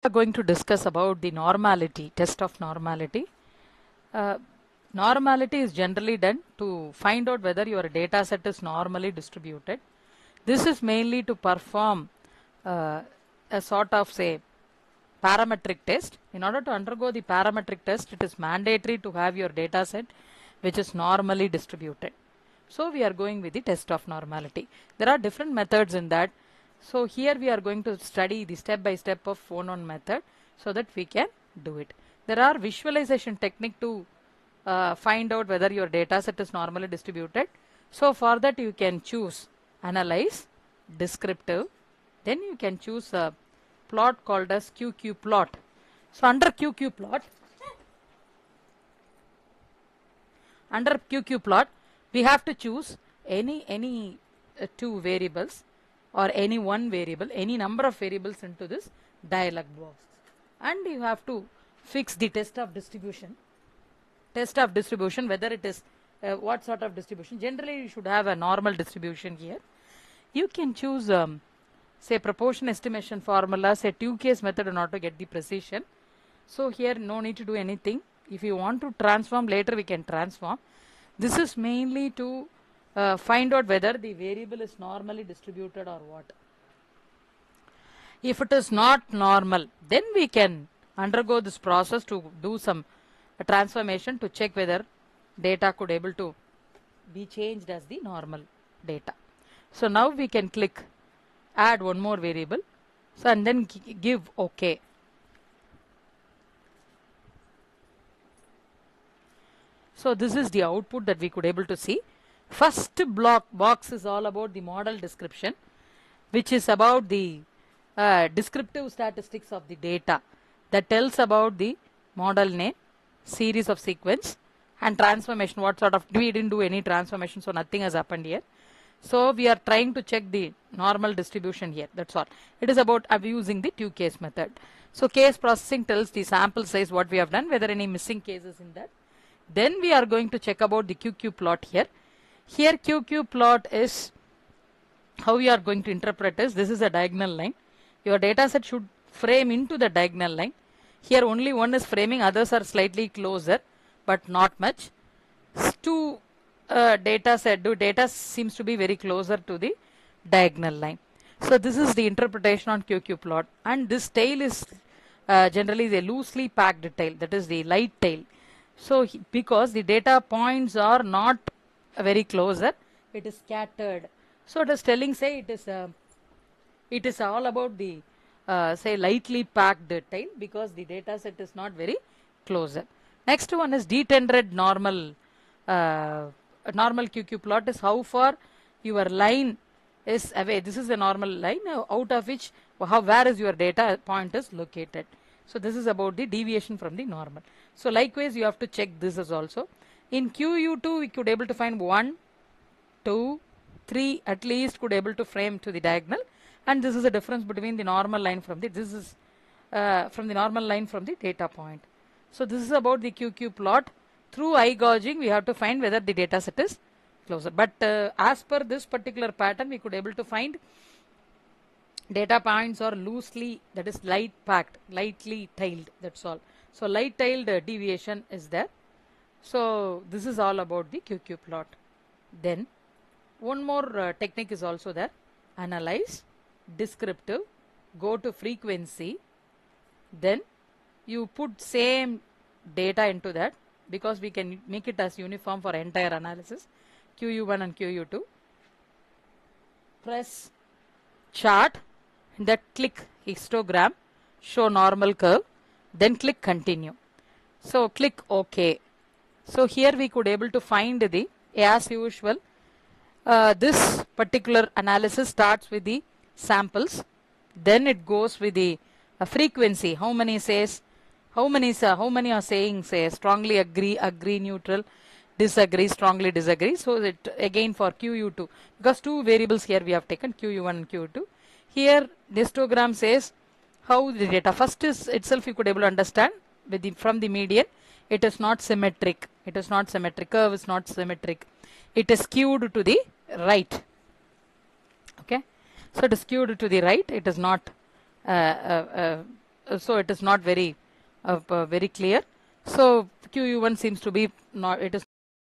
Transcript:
are going to discuss about the normality, test of normality. Uh, Normality is generally done to find out whether your data set is normally distributed. This is mainly to perform a sort of, say, parametric test. In order to undergo the parametric test, it is mandatory to have your data set which is normally distributed. So we are going with the test of normality. There are different methods in that. So here we are going to study the step by step of one method so that we can do it. There are visualization technique to find out whether your data set is normally distributed. So for that you can choose analyze, descriptive, then you can choose a plot called as QQ plot. So under QQ plot, we have to choose any two variables or any one variable, any number of variables into this dialog box, and you have to fix the test of distribution. Whether it is what sort of distribution. Generally you should have a normal distribution here. You can choose say proportion estimation formula, say two-case method in order to get the precision. So here no need to do anything. If you want to transform later, we can transform. This is mainly to find out whether the variable is normally distributed or what. If it is not normal, then we can undergo this process to do some transformation to check whether data could able to be changed as the normal data. So now we can click add one more variable, so and then give OK. So this is the output that we could able to see. First box is all about the model description, which is about the descriptive statistics of the data that tells about the model name, series of sequence, and transformation. What sort of, we didn't do any transformation, so nothing has happened here. So we are trying to check the normal distribution here, that's all. It is about using the two-case method. So case processing tells the sample size what we have done, whether any missing cases in that. Then we are going to check about the QQ plot here. Here QQ plot is how we are going to interpret is, this is a diagonal line. Your data set should frame into the diagonal line. Here only one is framing, others are slightly closer, but not much. Two data seems to be very closer to the diagonal line. So this is the interpretation on QQ plot, and this tail is generally the loosely packed tail, that is the light tail. So because the data points are not very closer, it is scattered. So it is telling, say it is all about the say lightly packed tail because the data set is not very closer. Next one is detendered normal. Normal QQ plot is how far your line is away. This is a normal line out of which where is your data point is located. So this is about the deviation from the normal. So likewise you have to check this as also. In QU2 we could able to find 1, 2, 3 at least could able to frame to the diagonal, and this is the difference between the normal line from the, this is from the normal line from the data point. So this is about the QQ plot. Through eye gouging we have to find whether the data set is closer, but as per this particular pattern we could able to find data points are loosely, that is light packed, lightly tailed, that's all. So light tailed deviation is there. So this is all about the QQ plot. Then one more technique is also there, analyze, descriptive, go to frequency, then you put same data into that because we can make it as uniform for entire analysis, QU1 and QU2. Press chart, that click histogram, show normal curve, then click continue. So click OK. So here we could able to find the, as usual, this particular analysis starts with the samples, then it goes with the frequency, how many says, how many are saying, say strongly agree, neutral, disagree, strongly disagree. So it again for QU2, because two variables here we have taken, QU1 and QU2. Here histogram says how the data first is itself you could able to understand with the, from the median it is not symmetric, curve is not symmetric, it is skewed to the right. Okay, so it is skewed to the right, it is not so it is not very very clear. So QU1 seems to be not, it is